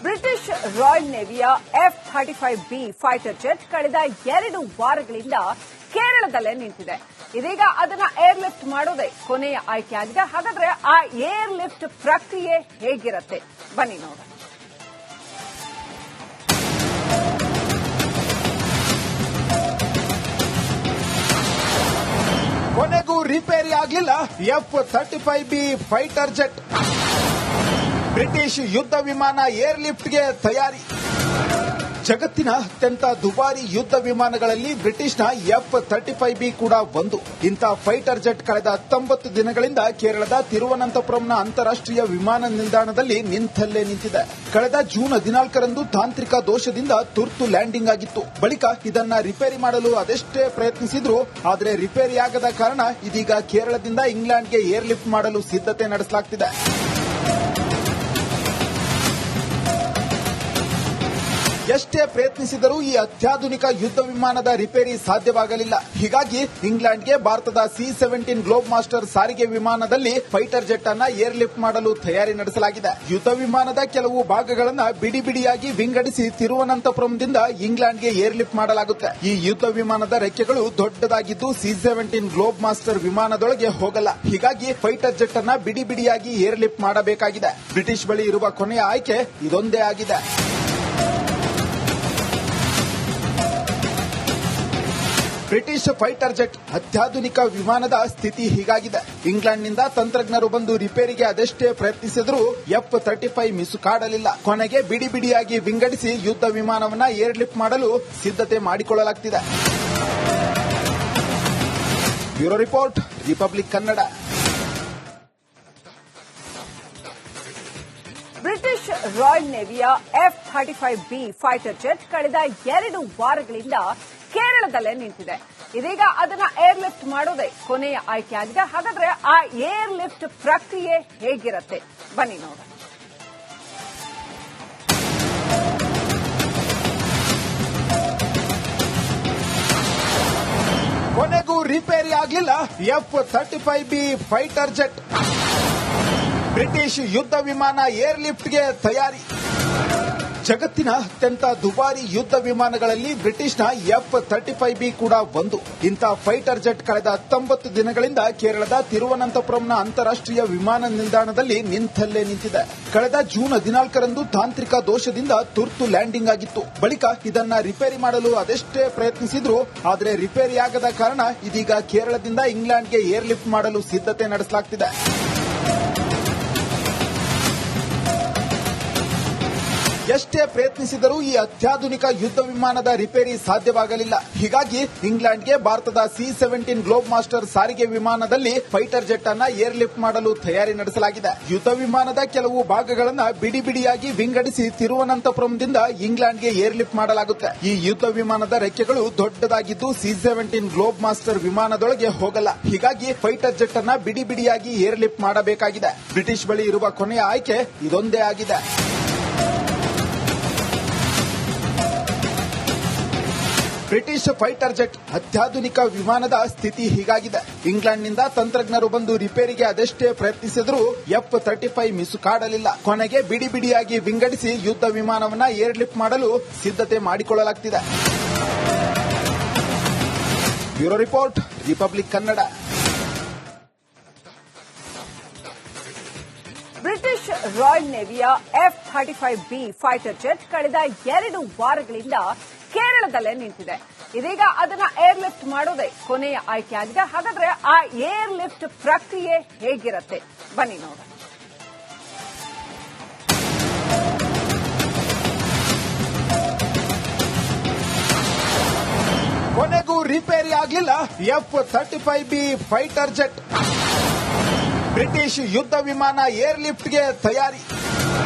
British royal ನೇವಿಯ F-35B fighter jet ಕಳೆದ 2 ವಾರಗಳಿಂದ ಕೇರಳದಲ್ಲೇ ನಿಂತಿದೆ. ಇದೀಗ ಅದನ್ನ ಏರ್ ಲಿಫ್ಟ್ ಮಾಡೋದೇ ಕೊನೆಯ ಆಯ್ಕೆಯಾಗಿದೆ. ಹಾಗಾದ್ರೆ ಆ ಏರ್ ಲಿಫ್ಟ್ ಪ್ರಕ್ರಿಯೆ ಹೇಗಿರುತ್ತೆ ಬನ್ನಿ ನೋಡೋಣ. ಕೊನೆಗೂ ರಿಪೇರಿ ಆಗಲಿಲ್ಲ F-35B ಫೈಟರ್ ಜೆಟ್. ಬ್ರಿಟಿಷ್ ಯುದ್ಧ ವಿಮಾನ ಏರ್ ಲಿಫ್ಟ್ಗೆ ತಯಾರಿ. ಜಗತ್ತಿನ ಅತ್ಯಂತ ದುಬಾರಿ ಯುದ್ಧ ವಿಮಾನಗಳಲ್ಲಿ ಬ್ರಿಟಿಷ್ನ F-35B ಕೂಡ ಒಂದು. ಇಂಥ ಫೈಟರ್ ಜೆಟ್ ಕಳೆದ 19 ದಿನಗಳಿಂದ ಕೇರಳದ ತಿರುವನಂತಪುರಂನ ಅಂತಾರಾಷ್ಟ್ರೀಯ ವಿಮಾನ ನಿಲ್ದಾಣದಲ್ಲಿ ನಿಂತಲ್ಲೇ ನಿಂತಿದೆ. ಕಳೆದ ಜೂನ್ 14ರಂದು ತಾಂತ್ರಿಕ ದೋಷದಿಂದ ತುರ್ತು ಲ್ಯಾಂಡಿಂಗ್ ಆಗಿತ್ತು. ಬಳಿಕ ಇದನ್ನ ರಿಪೇರಿ ಮಾಡಲು ಅದೆಷ್ಟೇ ಪ್ರಯತ್ನಿಸಿದ್ರು, ಆದರೆ ರಿಪೇರಿಯಾಗದ ಕಾರಣ ಇದೀಗ ಕೇರಳದಿಂದ ಇಂಗ್ಲೆಂಡ್ಗೆ ಏರ್ ಲಿಫ್ಟ್ ಮಾಡಲು ಸಿದ್ಧತೆ ನಡೆಸಲಾಗುತ್ತಿದೆ. ಎಷ್ಟೇ ಪ್ರಯತ್ನಿಸಿದರೂ ಈ ಅತ್ಯಾಧುನಿಕ ಯುದ್ಧ ವಿಮಾನದ ರಿಪೇರಿ ಸಾಧ್ಯವಾಗಲಿಲ್ಲ. ಹೀಗಾಗಿ ಇಂಗ್ಲೆಂಡ್ಗೆ ಭಾರತದ C-17 ಗ್ಲೋಬ್ ಮಾಸ್ಟರ್ ಸಾರಿಗೆ ವಿಮಾನದಲ್ಲಿ ಫೈಟರ್ ಜೆಟ್ ಅನ್ನ ಏರ್ ಲಿಫ್ಟ್ ಮಾಡಲು ತಯಾರಿ ನಡೆಸಲಾಗಿದೆ. ಯುದ್ಧ ವಿಮಾನದ ಕೆಲವು ಭಾಗಗಳನ್ನು ಬಿಡಿ ಬಿಡಿಯಾಗಿ ವಿಂಗಡಿಸಿ ತಿರುವನಂತಪುರಂದಿಂದ ಇಂಗ್ಲೆಂಡ್ಗೆ ಏರ್ ಲಿಫ್ಟ್ ಮಾಡಲಾಗುತ್ತೆ. ಈ ಯುದ್ಧ ವಿಮಾನದ ರೆಕ್ಕೆಗಳು ದೊಡ್ಡದಾಗಿದ್ದು C-17 ಗ್ಲೋಬ್ ಮಾಸ್ಟರ್ ವಿಮಾನದೊಳಗೆ ಹೋಗಲ್ಲ. ಹೀಗಾಗಿ ಫೈಟರ್ ಜೆಟ್ ಅನ್ನ ಬಿಡಿ ಬಿಡಿಯಾಗಿ ಏರ್ ಲಿಫ್ಟ್ ಮಾಡಬೇಕಾಗಿದೆ. ಬ್ರಿಟಿಷ್ ಬಳಿ ಇರುವ ಕೊನೆಯ ಆಯ್ಕೆ ಇದೊಂದೇ ಆಗಿದೆ. ಬ್ರಿಟಿಷ್ ಫೈಟರ್ ಜೆಟ್ ಅತ್ಯಾಧುನಿಕ ವಿಮಾನದ ಸ್ಥಿತಿ ಹೀಗಾಗಿದೆ. ಇಂಗ್ಲೆಂಡ್ನಿಂದ ತಂತ್ರಜ್ಞರು ಬಂದು ರಿಪೇರಿಗೆ ಅದೆಷ್ಟೇ ಪ್ರಯತ್ನಿಸಿದರೂ F-35 ಮಿಸುಕಾಡಲಿಲ್ಲ. ಕೊನೆಗೆ ಬಿಡಿ ಬಿಡಿಯಾಗಿ ವಿಂಗಡಿಸಿ ಯುದ್ಧ ವಿಮಾನವನ್ನ ಏರ್ ಲಿಫ್ಟ್ ಮಾಡಲು ಸಿದ್ಧತೆ ಮಾಡಿಕೊಳ್ಳಲಾಗುತ್ತಿದೆ. Bureau report, Republic Kannada. British royal ನೇವಿಯ F-35B ಫೈಟರ್ ಜೆಟ್ ಕಳೆದ 2 ವಾರಗಳಿಂದ ಕೇರಳದಲ್ಲೇ ನಿಂತಿದೆ. ಇದೀಗ ಅದನ್ನ ಏರ್ ಲಿಫ್ಟ್ ಮಾಡೋದೇ ಕೊನೆಯ ಆಯ್ಕೆಯಾಗಿದೆ. ಹಾಗಾದ್ರೆ ಆ ಏರ್ ಲಿಫ್ಟ್ ಪ್ರಕ್ರಿಯೆ ಹೇಗಿರುತ್ತೆ ಬನ್ನಿ ನೋಡೋಣ. ಕೊನೆಗೂ ರಿಪೇರಿ ಆಗಲಿಲ್ಲ F-35B ಫೈಟರ್ ಜೆಟ್. ಬ್ರಿಟಿಷ್ ಯುದ್ಧ ವಿಮಾನ ಏರ್ ಲಿಫ್ಟ್ಗೆ ತಯಾರಿ. ಜಗತ್ತಿನ ಅತ್ಯಂತ ದುಬಾರಿ ಯುದ್ಧ ವಿಮಾನಗಳಲ್ಲಿ ಬ್ರಿಟಿಷ್ನ F-35B ಕೂಡ ಒಂದು. ಇಂಥ ಫೈಟರ್ ಜೆಟ್ ಕಳೆದ 19 ದಿನಗಳಿಂದ ಕೇರಳದ ತಿರುವನಂತಪುರಂನ ಅಂತಾರಾಷ್ಟ್ರೀಯ ವಿಮಾನ ನಿಲ್ದಾಣದಲ್ಲಿ ನಿಂತಲ್ಲೇ ನಿಂತಿದೆ. ಕಳೆದ ಜೂನ್ 14ರಂದು ತಾಂತ್ರಿಕ ದೋಷದಿಂದ ತುರ್ತು ಲ್ಯಾಂಡಿಂಗ್ ಆಗಿತ್ತು. ಬಳಿಕ ಇದನ್ನ ರಿಪೇರಿ ಮಾಡಲು ಅದೆಷ್ಟೇ ಪ್ರಯತ್ನಿಸಿದ್ರು, ಆದರೆ ರಿಪೇರಿಯಾಗದ ಕಾರಣ ಇದೀಗ ಕೇರಳದಿಂದ ಇಂಗ್ಲೆಂಡ್ಗೆ ಏರ್ ಲಿಫ್ಟ್ ಮಾಡಲು ಸಿದ್ಧತೆ ನಡೆಸಲಾಗುತ್ತಿದೆ. ಎಷ್ಟೇ ಪ್ರಯತ್ನಿಸಿದರೂ ಈ ಅತ್ಯಾಧುನಿಕ ಯುದ್ಧ ವಿಮಾನದ ರಿಪೇರಿ ಸಾಧ್ಯವಾಗಲಿಲ್ಲ. ಹೀಗಾಗಿ ಇಂಗ್ಲೆಂಡ್ಗೆ ಭಾರತದ C-17 ಗ್ಲೋಬ್ ಮಾಸ್ಟರ್ ಸಾರಿಗೆ ವಿಮಾನದಲ್ಲಿ ಫೈಟರ್ ಜೆಟ್ ಅನ್ನ ಏರ್ ಲಿಫ್ಟ್ ಮಾಡಲು ತಯಾರಿ ನಡೆಸಲಾಗಿದೆ. ಯುದ್ಧ ವಿಮಾನದ ಕೆಲವು ಭಾಗಗಳನ್ನು ಬಿಡಿ ಬಿಡಿಯಾಗಿ ವಿಂಗಡಿಸಿ ತಿರುವನಂತಪುರಂದಿಂದ ಇಂಗ್ಲೆಂಡ್ಗೆ ಏರ್ ಲಿಫ್ಟ್ ಮಾಡಲಾಗುತ್ತೆ. ಈ ಯುದ್ಧ ವಿಮಾನದ ರೆಕ್ಕೆಗಳು ದೊಡ್ಡದಾಗಿದ್ದು C-17 ಗ್ಲೋಬ್ ಮಾಸ್ಟರ್ ವಿಮಾನದೊಳಗೆ ಹೋಗಲ್ಲ. ಹೀಗಾಗಿ ಫೈಟರ್ ಜೆಟ್ ಅನ್ನ ಬಿಡಿ ಬಿಡಿಯಾಗಿ ಏರ್ ಲಿಫ್ಟ್ ಮಾಡಬೇಕಾಗಿದೆ. ಬ್ರಿಟಿಷ್ ಬಳಿ ಇರುವ ಕೊನೆಯ ಆಯ್ಕೆ ಇದೊಂದೇ ಆಗಿದೆ. ಬ್ರಿಟಿಷ್ ಫೈಟರ್ ಜೆಟ್ ಅತ್ಯಾಧುನಿಕ ವಿಮಾನದ ಸ್ಥಿತಿ ಹೀಗಾಗಿದೆ. ಇಂಗ್ಲೆಂಡ್ನಿಂದ ತಂತ್ರಜ್ಞರು ಬಂದು ರಿಪೇರಿಗೆ ಅದೆಷ್ಟೇ ಪ್ರಯತ್ನಿಸಿದರೂ F-35 ಮಿಸುಕಾಡಲಿಲ್ಲ. ಕೊನೆಗೆ ಬಿಡಿ ಬಿಡಿಯಾಗಿ ವಿಂಗಡಿಸಿ ಯುದ್ಧ ವಿಮಾನವನ್ನ ಏರ್ ಲಿಫ್ಟ್ ಮಾಡಲು ಸಿದ್ಧತೆ ಮಾಡಿಕೊಳ್ಳಲಾಗುತ್ತಿದೆ. Bureau report, Republic Kannada. British royal ನೇವಿಯ F-35B ಫೈಟರ್ ಜೆಟ್ ಕಳೆದ 2 ವಾರಗಳಿಂದ ಕೇರಳದಲ್ಲೇ ನಿಂತಿದೆ. ಇದೀಗ ಅದನ್ನ ಏರ್ ಲಿಫ್ಟ್ ಮಾಡೋದೇ ಕೊನೆಯ ಆಯ್ಕೆಯಾಗಿದೆ. ಹಾಗಾದ್ರೆ ಆ ಏರ್ ಲಿಫ್ಟ್ ಪ್ರಕ್ರಿಯೆ ಹೇಗಿರುತ್ತೆ ಬನ್ನಿ ನೋಡೋಣ. ಕೊನೆಗೂ ರಿಪೇರಿ ಆಗಲಿಲ್ಲ F-35B ಫೈಟರ್ ಜೆಟ್. ಬ್ರಿಟಿಷ್ ಯುದ್ಧ ವಿಮಾನ ಏರ್ ಲಿಫ್ಟ್ಗೆ ತಯಾರಿ.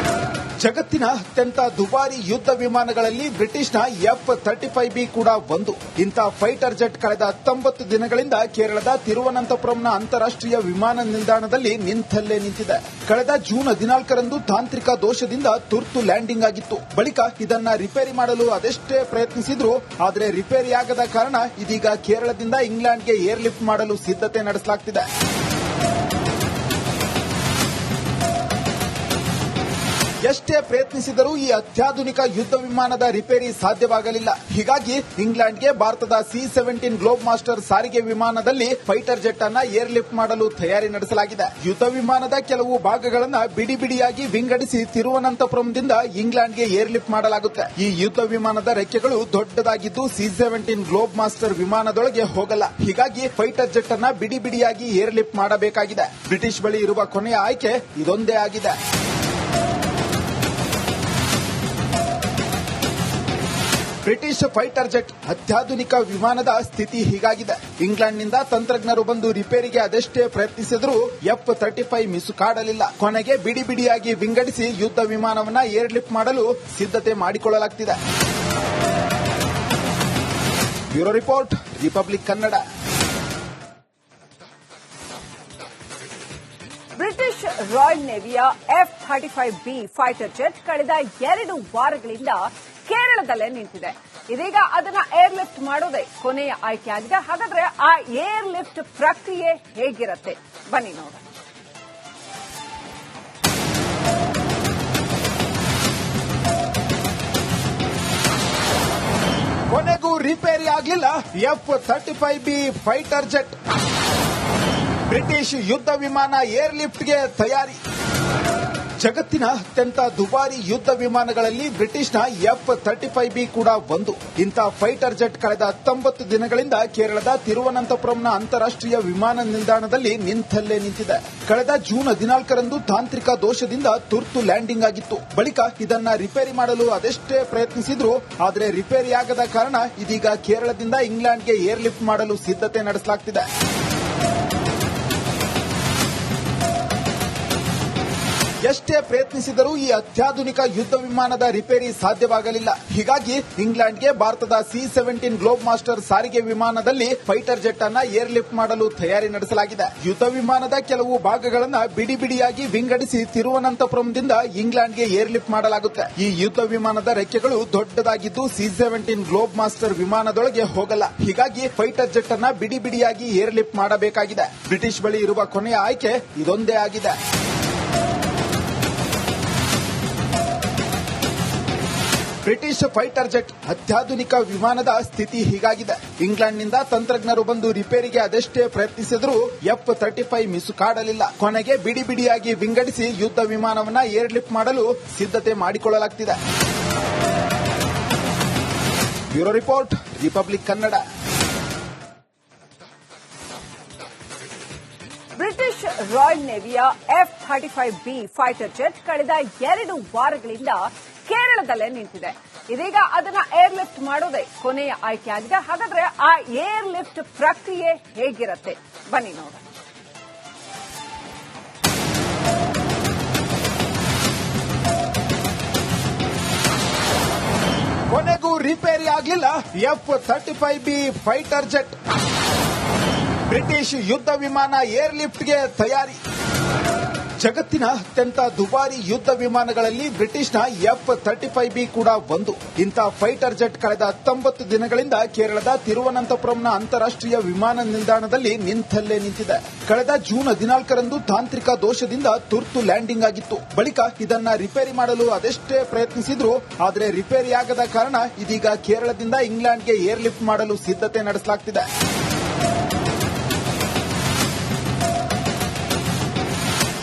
ಜಗತ್ತಿನ ಅತ್ಯಂತ ದುಬಾರಿ ಯುದ್ಧ ವಿಮಾನಗಳಲ್ಲಿ ಬ್ರಿಟಿಷ್ನ F-35B ಕೂಡ ಒಂದು. ಇಂಥ ಫೈಟರ್ ಜೆಟ್ ಕಳೆದ 19 ದಿನಗಳಿಂದ ಕೇರಳದ ತಿರುವನಂತಪುರಂನ ಅಂತಾರಾಷ್ಟ್ರೀಯ ವಿಮಾನ ನಿಲ್ದಾಣದಲ್ಲಿ ನಿಂತಲ್ಲೇ ನಿಂತಿದೆ. ಕಳೆದ ಜೂನ್ 14ರಂದು ತಾಂತ್ರಿಕ ದೋಷದಿಂದ ತುರ್ತು ಲ್ಯಾಂಡಿಂಗ್ ಆಗಿತ್ತು. ಬಳಿಕ ಇದನ್ನ ರಿಪೇರಿ ಮಾಡಲು ಅದೆಷ್ಟೇ ಪ್ರಯತ್ನಿಸಿದ್ರು, ಆದರೆ ರಿಪೇರಿಯಾಗದ ಕಾರಣ ಇದೀಗ ಕೇರಳದಿಂದ ಇಂಗ್ಲೆಂಡ್ಗೆ ಏರ್ ಲಿಫ್ಟ್ ಮಾಡಲು ಸಿದ್ಧತೆ ನಡೆಸಲಾಗುತ್ತಿದೆ. ಎಷ್ಟೇ ಪ್ರಯತ್ನಿಸಿದರೂ ಈ ಅತ್ಯಾಧುನಿಕ ಯುದ್ಧ ವಿಮಾನದ ರಿಪೇರಿ ಸಾಧ್ಯವಾಗಲಿಲ್ಲ. ಹೀಗಾಗಿ ಇಂಗ್ಲೆಂಡ್ಗೆ ಭಾರತದ C-17 ಗ್ಲೋಬ್ ಮಾಸ್ಟರ್ ಸಾರಿಗೆ ವಿಮಾನದಲ್ಲಿ ಫೈಟರ್ ಜೆಟ್ ಅನ್ನ ಏರ್ ಲಿಫ್ಟ್ ಮಾಡಲು ತಯಾರಿ ನಡೆಸಲಾಗಿದೆ. ಯುದ್ಧ ವಿಮಾನದ ಕೆಲವು ಭಾಗಗಳನ್ನು ಬಿಡಿ ಬಿಡಿಯಾಗಿ ವಿಂಗಡಿಸಿ ತಿರುವನಂತಪುರಂದಿಂದ ಇಂಗ್ಲೆಂಡ್ಗೆ ಏರ್ ಲಿಫ್ಟ್ ಮಾಡಲಾಗುತ್ತೆ. ಈ ಯುದ್ಧ ವಿಮಾನದ ರೆಕ್ಕೆಗಳು ದೊಡ್ಡದಾಗಿದ್ದು C-17 ಗ್ಲೋಬ್ ಮಾಸ್ಟರ್ ವಿಮಾನದೊಳಗೆ ಹೋಗಲ್ಲ. ಹೀಗಾಗಿ ಫೈಟರ್ ಜೆಟ್ ಅನ್ನ ಬಿಡಿ ಬಿಡಿಯಾಗಿ ಏರ್ ಲಿಫ್ಟ್ ಮಾಡಬೇಕಾಗಿದೆ. ಬ್ರಿಟಿಷ್ ಬಳಿ ಇರುವ ಕೊನೆಯ ಆಯ್ಕೆ ಇದೊಂದೇ ಆಗಿದೆ. ಬ್ರಿಟಿಷ್ ಫೈಟರ್ ಜೆಟ್ ಅತ್ಯಾಧುನಿಕ ವಿಮಾನದ ಸ್ಥಿತಿ ಹೀಗಾಗಿದೆ. ಇಂಗ್ಲೆಂಡ್ನಿಂದ ತಂತ್ರಜ್ಞರು ಬಂದು ರಿಪೇರಿಗೆ ಅದೆಷ್ಟೇ ಪ್ರಯತ್ನಿಸಿದರೂ F-35 ಮಿಸುಕಾಡಲಿಲ್ಲ. ಕೊನೆಗೆ ಬಿಡಿ ಬಿಡಿಯಾಗಿ ವಿಂಗಡಿಸಿ ಯುದ್ಧ ವಿಮಾನವನ್ನ ಏರ್ ಲಿಫ್ಟ್ ಮಾಡಲು ಸಿದ್ಧತೆ ಮಾಡಿಕೊಳ್ಳಲಾಗುತ್ತಿದೆ. Bureau report, Republic Kannada. British royal ನೇವಿಯ F-35B ಫೈಟರ್ ಜೆಟ್ ಕಳೆದ 2 ವಾರಗಳಿಂದ ಕೇರಳದಲ್ಲೇ ನಿಂತಿದೆ. ಇದೀಗ ಅದನ್ನ ಏರ್ ಲಿಫ್ಟ್ ಮಾಡೋದೇ ಕೊನೆಯ ಆಯ್ಕೆಯಾಗಿದೆ. ಹಾಗಾದ್ರೆ ಆ ಏರ್ ಲಿಫ್ಟ್ ಪ್ರಕ್ರಿಯೆ ಹೇಗಿರುತ್ತೆ ಬನ್ನಿ ನೋಡೋಣ. ಕೊನೆಗೂ ರಿಪೇರಿ ಆಗಲಿಲ್ಲ F-35B ಫೈಟರ್ ಜೆಟ್. ಬ್ರಿಟಿಷ್ ಯುದ್ಧ ವಿಮಾನ ಏರ್ ಲಿಫ್ಟ್ಗೆ ತಯಾರಿ. ಜಗತ್ತಿನ ಅತ್ಯಂತ ದುಬಾರಿ ಯುದ್ಧ ವಿಮಾನಗಳಲ್ಲಿ ಬ್ರಿಟಿಷ್ನ F-35B ಕೂಡ ಒಂದು. ಇಂಥ ಫೈಟರ್ ಜೆಟ್ ಕಳೆದ 19 ದಿನಗಳಿಂದ ಕೇರಳದ ತಿರುವನಂತಪುರಂನ ಅಂತಾರಾಷ್ಟ್ರೀಯ ವಿಮಾನ ನಿಲ್ದಾಣದಲ್ಲಿ ನಿಂತಲ್ಲೇ ನಿಂತಿದೆ. ಕಳೆದ ಜೂನ್ 14ರಂದು ತಾಂತ್ರಿಕ ದೋಷದಿಂದ ತುರ್ತು ಲ್ಯಾಂಡಿಂಗ್ ಆಗಿತ್ತು. ಬಳಿಕ ಇದನ್ನ ರಿಪೇರಿ ಮಾಡಲು ಅದೆಷ್ಟೇ ಪ್ರಯತ್ನಿಸಿದ್ರು ಆದರೆ ರಿಪೇರಿಯಾಗದ ಕಾರಣ ಇದೀಗ ಕೇರಳದಿಂದ ಇಂಗ್ಲೆಂಡ್ಗೆ ಏರ್ ಲಿಫ್ಟ್ ಮಾಡಲು ಸಿದ್ಧತೆ ನಡೆಸಲಾಗುತ್ತಿದೆ. ಎಷ್ಟೇ ಪ್ರಯತ್ನಿಸಿದರೂ ಈ ಅತ್ಯಾಧುನಿಕ ಯುದ್ಧ ವಿಮಾನದ ರಿಪೇರಿ ಸಾಧ್ಯವಾಗಲಿಲ್ಲ. ಹೀಗಾಗಿ ಇಂಗ್ಲೆಂಡ್ಗೆ ಭಾರತದ C-17 ಗ್ಲೋಬ್ ಮಾಸ್ಟರ್ ಸಾರಿಗೆ ವಿಮಾನದಲ್ಲಿ ಫೈಟರ್ ಜೆಟ್ ಅನ್ನ ಏರ್ ಲಿಫ್ಟ್ ಮಾಡಲು ತಯಾರಿ ನಡೆಸಲಾಗಿದೆ. ಯುದ್ಧ ವಿಮಾನದ ಕೆಲವು ಭಾಗಗಳನ್ನು ಬಿಡಿ ಬಿಡಿಯಾಗಿ ವಿಂಗಡಿಸಿ ತಿರುವನಂತಪುರಂದಿಂದ ಇಂಗ್ಲೆಂಡ್ಗೆ ಏರ್ ಲಿಫ್ಟ್ ಮಾಡಲಾಗುತ್ತೆ. ಈ ಯುದ್ಧ ವಿಮಾನದ ರೆಕ್ಕೆಗಳು ದೊಡ್ಡದಾಗಿದ್ದು C-17 ಗ್ಲೋಬ್ ಮಾಸ್ಟರ್ ವಿಮಾನದೊಳಗೆ ಹೋಗಲ್ಲ. ಹೀಗಾಗಿ ಫೈಟರ್ ಜೆಟ್ ಅನ್ನ ಬಿಡಿ ಬಿಡಿಯಾಗಿ ಏರ್ ಲಿಫ್ಟ್ ಮಾಡಬೇಕಾಗಿದೆ. ಬ್ರಿಟಿಷ್ ಬಳಿ ಇರುವ ಕೊನೆಯ ಆಯ್ಕೆ ಇದೊಂದೇ ಆಗಿದೆ. ಬ್ರಿಟಿಷ್ ಫೈಟರ್ ಜೆಟ್ ಅತ್ಯಾಧುನಿಕ ವಿಮಾನದ ಸ್ಥಿತಿ ಹೀಗಾಗಿದೆ. ಇಂಗ್ಲೆಂಡ್ನಿಂದ ತಂತ್ರಜ್ಞರು ಬಂದು ರಿಪೇರಿಗೆ ಅದೆಷ್ಟೇ ಪ್ರಯತ್ನಿಸಿದರೂ F-35 ಮಿಸುಕಾಡಲಿಲ್ಲ. ಕೊನೆಗೆ ಬಿಡಿ ಬಿಡಿಯಾಗಿ ವಿಂಗಡಿಸಿ ಯುದ್ಧ ವಿಮಾನವನ್ನ ಏರ್ ಲಿಫ್ಟ್ ಮಾಡಲು ಸಿದ್ಧತೆ ಮಾಡಿಕೊಳ್ಳಲಾಗುತ್ತಿದೆ. Bureau report, Republic Kannada. British royal ನೇವಿಯ F-35B ಫೈಟರ್ ಜೆಟ್ ಕಳೆದ 2 ವಾರಗಳಿಂದ ಕೇರಳದಲ್ಲೇ ನಿಂತಿದೆ. ಇದೀಗ ಅದನ್ನ ಏರ್ ಲಿಫ್ಟ್ ಮಾಡೋದೇ ಕೊನೆಯ ಆಯ್ಕೆಯಾಗಿದೆ. ಹಾಗಾದ್ರೆ ಆ ಏರ್ ಲಿಫ್ಟ್ ಪ್ರಕ್ರಿಯೆ ಹೇಗಿರುತ್ತೆ ಬನ್ನಿ ನೋಡೋಣ. ಕೊನೆಗೂ ರಿಪೇರಿ ಆಗಲಿಲ್ಲ F-35B ಫೈಟರ್ ಜೆಟ್. ಬ್ರಿಟಿಷ್ ಯುದ್ಧ ವಿಮಾನ ಏರ್ ಲಿಫ್ಟ್ಗೆ ತಯಾರಿ. ಜಗತ್ತಿನ ಅತ್ಯಂತ ದುಬಾರಿ ಯುದ್ಧ ವಿಮಾನಗಳಲ್ಲಿ ಬ್ರಿಟಿಷ್ನ F-35B ಕೂಡ ಒಂದು. ಇಂಥ ಫೈಟರ್ ಜೆಟ್ ಕಳೆದ 19 ದಿನಗಳಿಂದ ಕೇರಳದ ತಿರುವನಂತಪುರಂನ ಅಂತಾರಾಷ್ಟ್ರೀಯ ವಿಮಾನ ನಿಲ್ದಾಣದಲ್ಲಿ ನಿಂತಲ್ಲೇ ನಿಂತಿದೆ. ಕಳೆದ ಜೂನ್ 14ರಂದು ತಾಂತ್ರಿಕ ದೋಷದಿಂದ ತುರ್ತು ಲ್ಯಾಂಡಿಂಗ್ ಆಗಿತ್ತು. ಬಳಿಕ ಇದನ್ನ ರಿಪೇರಿ ಮಾಡಲು ಅದೆಷ್ಟೇ ಪ್ರಯತ್ನಿಸಿದ್ರು ಆದರೆ ರಿಪೇರಿಯಾಗದ ಕಾರಣ ಇದೀಗ ಕೇರಳದಿಂದ ಇಂಗ್ಲೆಂಡ್ಗೆ ಏರ್ ಲಿಫ್ಟ್ ಮಾಡಲು ಸಿದ್ಧತೆ ನಡೆಸಲಾಗುತ್ತಿದೆ.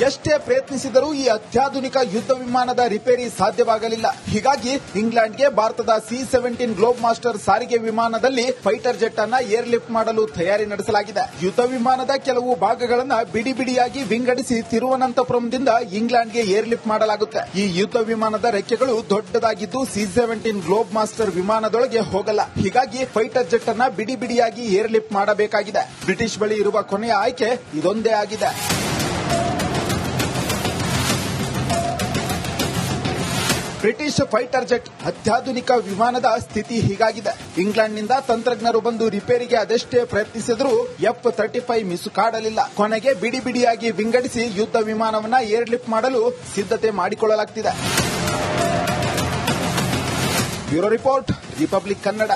ಎಷ್ಟೇ ಪ್ರಯತ್ನಿಸಿದರೂ ಈ ಅತ್ಯಾಧುನಿಕ ಯುದ್ಧ ವಿಮಾನದ ರಿಪೇರಿ ಸಾಧ್ಯವಾಗಲಿಲ್ಲ. ಹೀಗಾಗಿ ಇಂಗ್ಲೆಂಡ್ಗೆ ಭಾರತದ C-17 ಗ್ಲೋಬ್ ಮಾಸ್ಟರ್ ಸಾರಿಗೆ ವಿಮಾನದಲ್ಲಿ ಫೈಟರ್ ಜೆಟ್ ಅನ್ನ ಏರ್ ಲಿಫ್ಟ್ ಮಾಡಲು ತಯಾರಿ ನಡೆಸಲಾಗಿದೆ. ಯುದ್ಧ ವಿಮಾನದ ಕೆಲವು ಭಾಗಗಳನ್ನು ಬಿಡಿ ಬಿಡಿಯಾಗಿ ವಿಂಗಡಿಸಿ ತಿರುವನಂತಪುರಂದಿಂದ ಇಂಗ್ಲೆಂಡ್ಗೆ ಏರ್ ಲಿಫ್ಟ್ ಮಾಡಲಾಗುತ್ತೆ. ಈ ಯುದ್ಧ ವಿಮಾನದ ರೆಕ್ಕೆಗಳು ದೊಡ್ಡದಾಗಿದ್ದು C-17 ಗ್ಲೋಬ್ ಮಾಸ್ಟರ್ ವಿಮಾನದೊಳಗೆ ಹೋಗಲ್ಲ. ಹೀಗಾಗಿ ಫೈಟರ್ ಜೆಟ್ ಅನ್ನ ಬಿಡಿ ಬಿಡಿಯಾಗಿ ಏರ್ ಲಿಫ್ಟ್ ಮಾಡಬೇಕಾಗಿದೆ. ಬ್ರಿಟಿಷ್ ಬಳಿ ಇರುವ ಕೊನೆಯ ಆಯ್ಕೆ ಇದೊಂದೇ ಆಗಿದೆ. ಬ್ರಿಟಿಷ್ ಫೈಟರ್ ಜೆಟ್ ಅತ್ಯಾಧುನಿಕ ವಿಮಾನದ ಸ್ಥಿತಿ ಹೀಗಾಗಿದೆ. ಇಂಗ್ಲೆಂಡ್ನಿಂದ ತಂತ್ರಜ್ಞರು ಬಂದು ರಿಪೇರಿಗೆ ಅದೆಷ್ಟೇ ಪ್ರಯತ್ನಿಸಿದರೂ F-35 ಮಿಸುಕಾಡಲಿಲ್ಲ. ಕೊನೆಗೆ ಬಿಡಿ ಬಿಡಿಯಾಗಿ ವಿಂಗಡಿಸಿ ಯುದ್ಧ ವಿಮಾನವನ್ನ ಏರ್ ಲಿಫ್ಟ್ ಮಾಡಲು ಸಿದ್ಧತೆ ಮಾಡಿಕೊಳ್ಳಲಾಗುತ್ತಿದೆ. Bureau report, Republic Kannada.